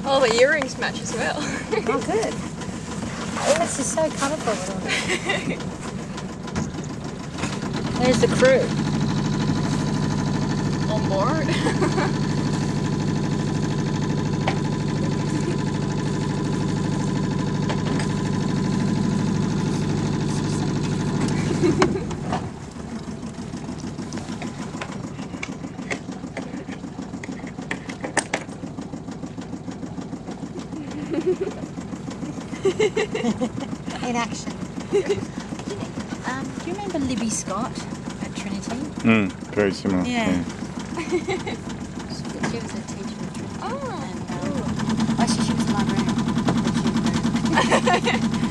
All the earrings match as well. Oh, good. Oh, this is so colourful. There's the crew. On board. In action. Do you remember Libby Scott at Trinity? Very similar. Yeah. She was a teacher at Trinity. Oh. And, actually, she was a librarian. But she was very